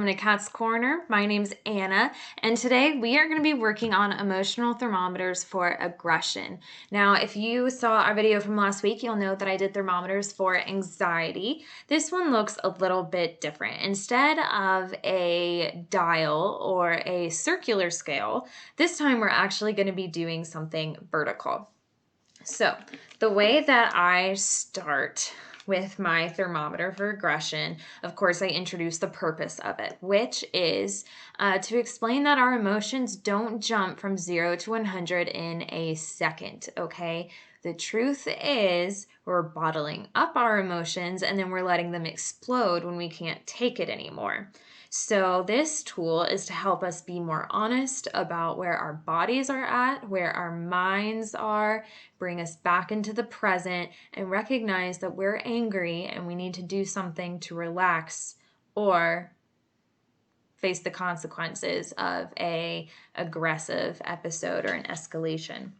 welcome to Cat's Corner. My name's Anna, and today we are going to be working on emotional thermometers for aggression. Now, if you saw our video from last week, you'll know that I did thermometers for anxiety. This one looks a little bit different. Instead of a dial or a circular scale, this time we're actually going to be doing something vertical. So, the way that I start with my thermometer for aggression, of course, I introduce the purpose of it, which is to explain that our emotions don't jump from 0 to 100 in a second, okay? The truth is we're bottling up our emotions and then we're letting them explode when we can't take it anymore. So this tool is to help us be more honest about where our bodies are at, where our minds are, bring us back into the present, and recognize that we're angry and we need to do something to relax or face the consequences of an aggressive episode or an escalation.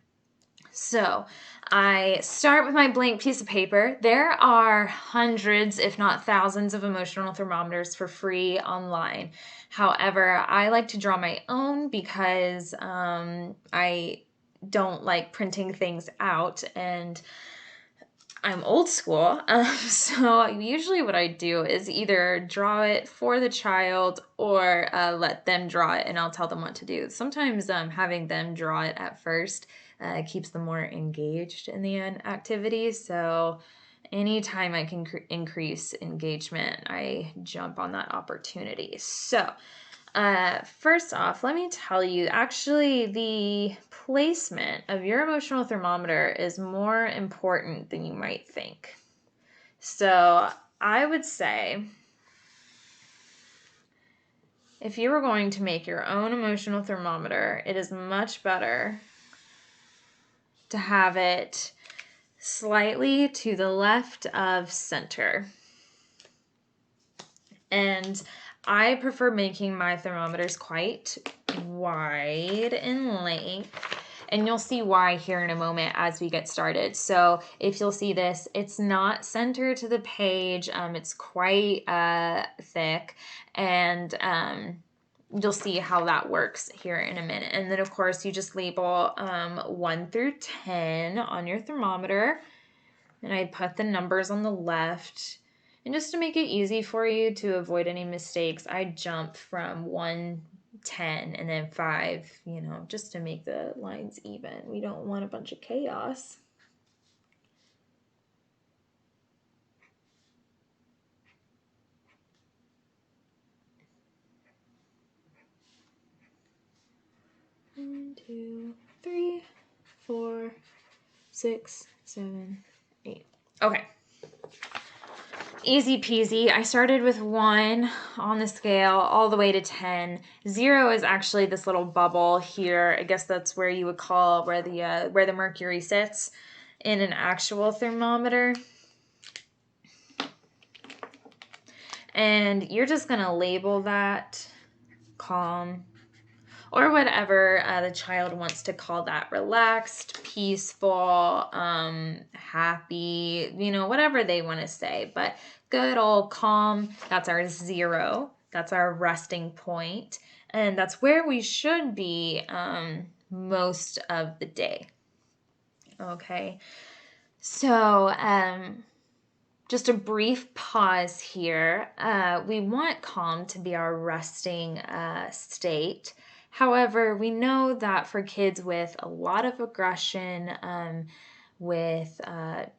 So I start with my blank piece of paper. There are hundreds, if not thousands, of emotional thermometers for free online. However, I like to draw my own because I don't like printing things out, and I'm old school. So usually what I do is either draw it for the child or let them draw it and I'll tell them what to do. Sometimes having them draw it at first keeps them more engaged in the activity. So anytime I can increase engagement, I jump on that opportunity. So first off, let me tell you, actually, the placement of your emotional thermometer is more important than you might think. So I would say if you were going to make your own emotional thermometer, it is much better to have it slightly to the left of center. And I prefer making my thermometers quite wide in length, and you'll see why here in a moment as we get started. So if you'll see this, it's not centered to the page, it's quite thick, and you'll see how that works here in a minute. And then of course you just label 1 through 10 on your thermometer, and I put the numbers on the left. And just to make it easy for you to avoid any mistakes, I jump from 1, 10, and then 5, just to make the lines even. We don't want a bunch of chaos. One, 2, 3, 4, 6, 7, 8. Okay. Easy peasy. I started with 1 on the scale all the way to 10. 0 is actually this little bubble here. I guess that's where you would call where the mercury sits in an actual thermometer. And you're just going to label that calm or whatever the child wants to call that. Relaxed, peaceful, happy, whatever they want to say. But good old calm, that's our 0. That's our resting point. And that's where we should be most of the day. Okay. So, just a brief pause here. We want calm to be our resting state. However, we know that for kids with a lot of aggression, with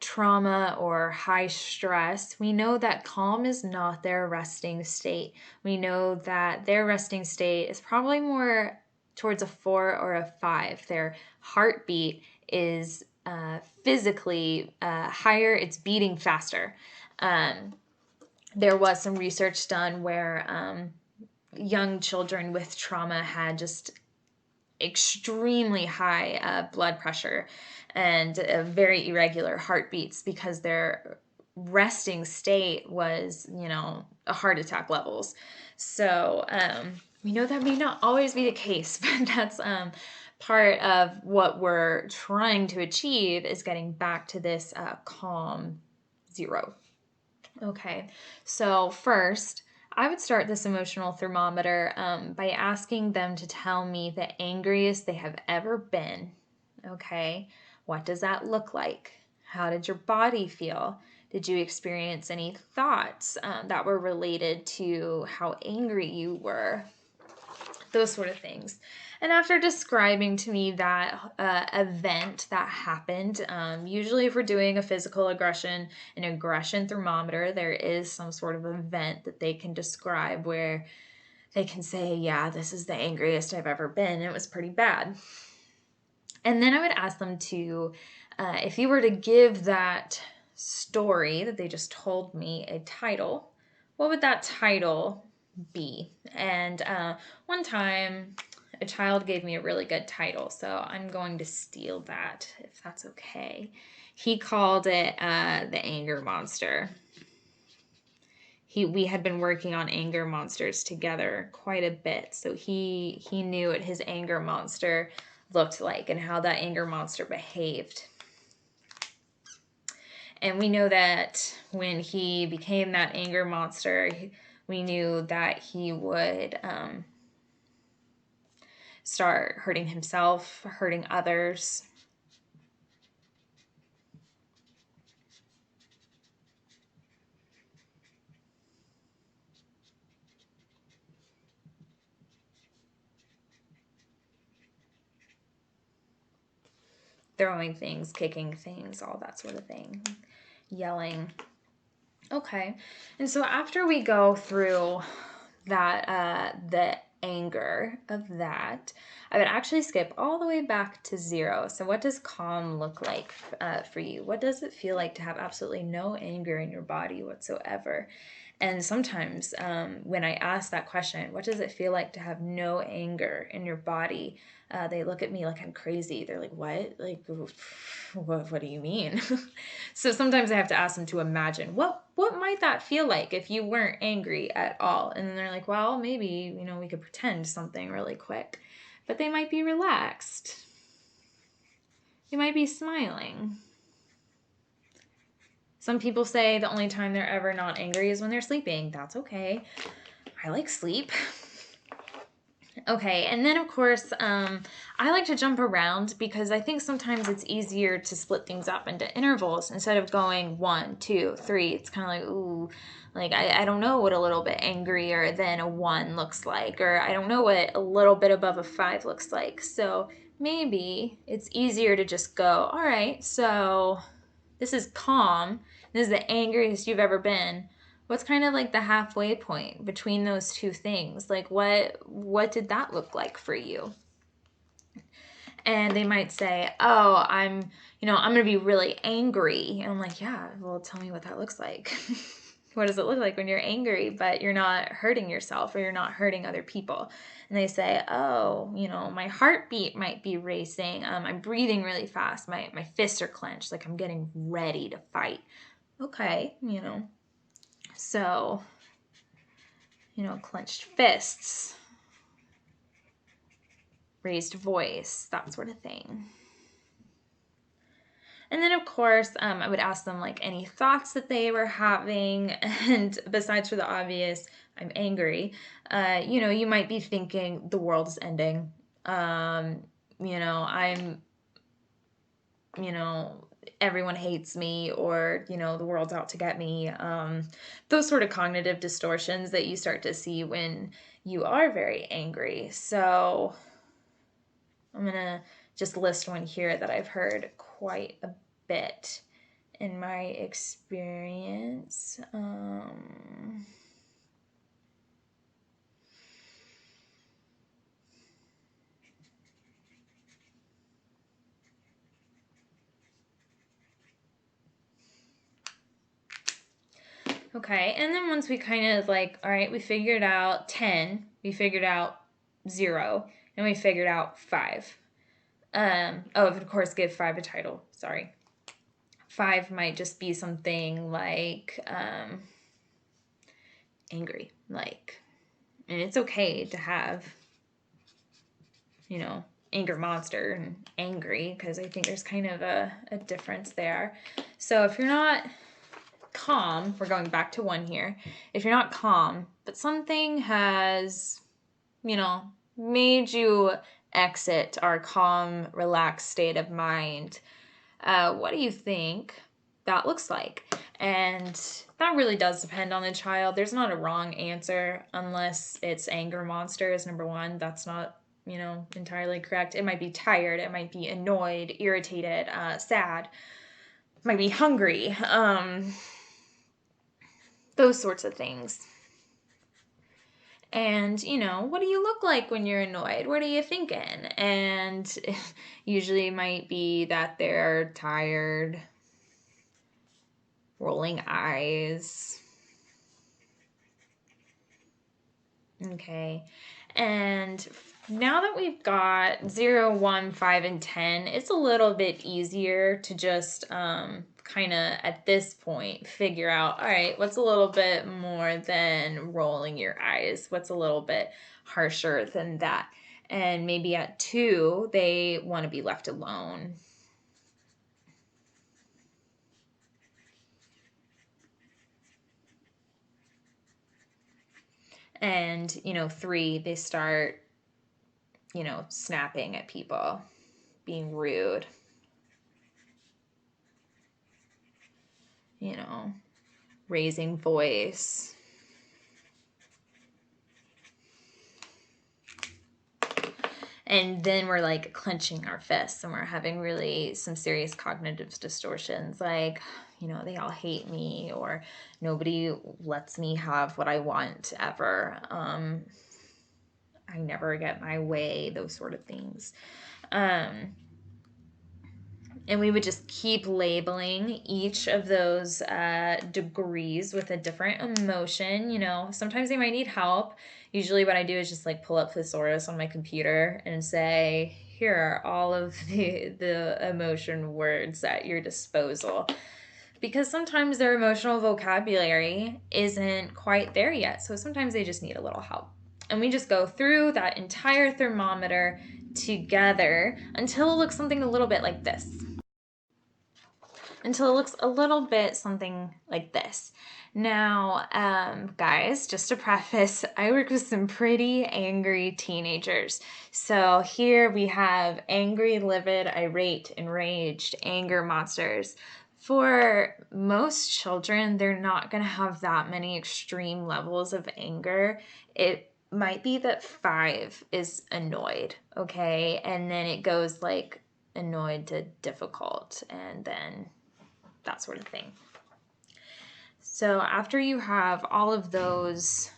trauma or high stress, we know that calm is not their resting state. We know that their resting state is probably more towards a 4 or a 5. Their heartbeat is physically higher, it's beating faster. There was some research done where young children with trauma had just extremely high blood pressure and very irregular heartbeats because their resting state was, a heart attack levels. So we know that may not always be the case, but that's part of what we're trying to achieve is getting back to this calm 0. Okay, so first, I would start this emotional thermometer by asking them to tell me the angriest they have ever been. Okay, what does that look like? How did your body feel? Did you experience any thoughts that were related to how angry you were? Those sort of things. And after describing to me that event that happened, usually if we're doing a physical aggression, an aggression thermometer, there is some sort of event that they can describe where they can say, yeah, this is the angriest I've ever been. It was pretty bad. And then I would ask them to, if you were to give that story that they just told me a title, what would that title be? And one time, a child gave me a really good title, so I'm going to steal that, if that's okay. He called it the Anger Monster. We had been working on anger monsters together quite a bit, so he knew what his anger monster looked like and how that anger monster behaved. And we know that when he became that anger monster, we knew that he would start hurting himself, hurting others. Throwing things, kicking things, all that sort of thing. Yelling. Okay. And so after we go through that, the anger of that, I would actually skip all the way back to 0. So what does calm look like for you? What does it feel like to have absolutely no anger in your body whatsoever? And sometimes when I ask that question, what does it feel like to have no anger in your body? They look at me like I'm crazy. They're like, what? Like, what do you mean? So sometimes I have to ask them to imagine what might that feel like if you weren't angry at all? And then they're like, well, maybe, we could pretend something really quick. But they might be relaxed. They might be smiling. Some people say the only time they're ever not angry is when they're sleeping. That's okay. I like sleep. Okay, and then of course, I like to jump around because I think sometimes it's easier to split things up into intervals instead of going 1, 2, 3. It's kind of like, ooh, like I don't know what a little bit angrier than a 1 looks like, or I don't know what a little bit above a 5 looks like. So maybe it's easier to just go, all right, so this is calm. This is the angriest you've ever been. What's kind of like the halfway point between those two things? Like what did that look like for you? And they might say, oh, I'm going to be really angry. And I'm like, yeah, well, tell me what that looks like. What does it look like when you're angry, but you're not hurting yourself or you're not hurting other people? And they say, oh, my heartbeat might be racing. I'm breathing really fast. My fists are clenched, like I'm getting ready to fight. Okay, so, clenched fists, raised voice, that sort of thing. And then, of course, I would ask them like any thoughts that they were having. And besides for the obvious, I'm angry, you might be thinking the world is ending. I'm, everyone hates me, or, the world's out to get me. Those sort of cognitive distortions that you start to see when you are very angry. So I'm going to just list one here that I've heard quite a bit in my experience. Okay, and then once we kind of like, all right, we figured out 10, we figured out 0, and we figured out 5. Of course, give 5 a title, sorry. 5 might just be something like angry, like, and it's okay to have, anger monster and angry, because I think there's kind of a difference there. So if you're not calm, we're going back to 1 here. If you're not calm, but something has, made you exit our calm, relaxed state of mind. What do you think that looks like? And that really does depend on the child. There's not a wrong answer unless it's anger monsters, number one. That's not, entirely correct. It might be tired. It might be annoyed, irritated, sad. It might be hungry. Those sorts of things. And, what do you look like when you're annoyed? What are you thinking? And usually it might be that they're tired, rolling eyes. Okay. And now that we've got 0, 1, 5, and 10, it's a little bit easier to just kind of at this point figure out, all right, what's a little bit more than rolling your eyes? What's a little bit harsher than that? And maybe at 2, they want to be left alone. And, 3, they start, snapping at people, being rude. Raising voice. And then we're like clenching our fists and we're having really some serious cognitive distortions, like, they all hate me, or nobody lets me have what I want ever. I never get my way, those sort of things. And we would just keep labeling each of those degrees with a different emotion. Sometimes they might need help. Usually what I do is just like pull up thesaurus on my computer and say, here are all of the emotion words at your disposal. Because sometimes their emotional vocabulary isn't quite there yet. So sometimes they just need a little help. And we just go through that entire thermometer together until it looks something a little bit like this. Until it looks a little bit something like this. Now, guys, just to preface, I work with some pretty angry teenagers. So here we have angry, livid, irate, enraged, anger monsters. For most children, they're not going to have that many extreme levels of anger. It might be that 5 is annoyed, okay? And then it goes like annoyed to difficult, and then that sort of thing. So after you have all of those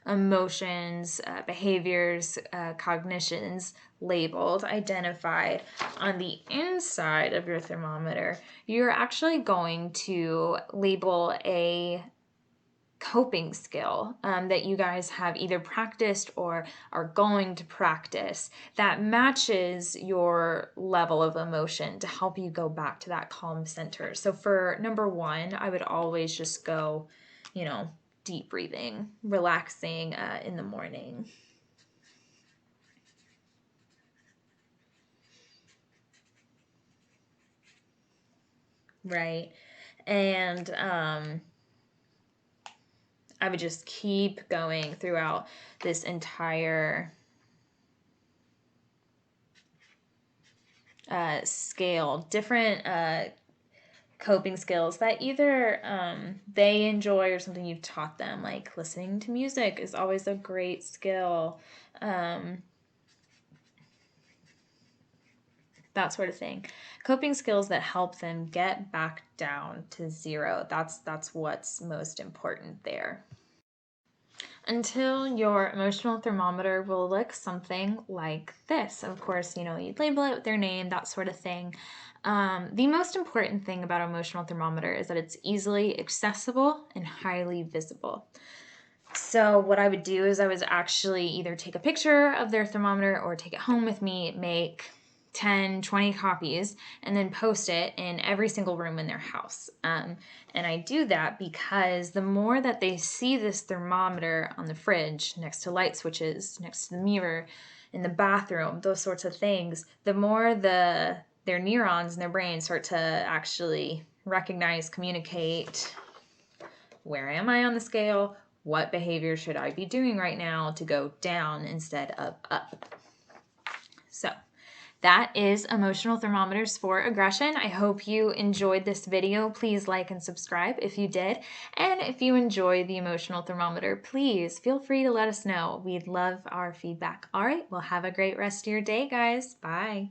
emotions, behaviors, cognitions labeled, identified on the inside of your thermometer, you're actually going to label a coping skill that you guys have either practiced or are going to practice that matches your level of emotion to help you go back to that calm center. So for number 1, I would always just go, deep breathing, relaxing in the morning. Right. And I would just keep going throughout this entire scale, different coping skills that either they enjoy or something you've taught them, like listening to music is always a great skill, that sort of thing. Coping skills that help them get back down to 0. That's what's most important there. Until your emotional thermometer will look something like this. Of course, you'd label it with their name, that sort of thing. The most important thing about emotional thermometer is that it's easily accessible and highly visible. So what I would do is I would actually either take a picture of their thermometer or take it home with me, make 10, 20 copies, and then post it in every single room in their house. And I do that because the more that they see this thermometer on the fridge, next to light switches, next to the mirror, in the bathroom, those sorts of things, the more their neurons in their brain start to actually recognize, communicate, where am I on the scale? what behavior should I be doing right now to go down instead of up? So that is emotional thermometers for aggression. I hope you enjoyed this video. Please like and subscribe if you did. And if you enjoy the emotional thermometer, please feel free to let us know. We'd love our feedback. All right, well, have a great rest of your day, guys. Bye.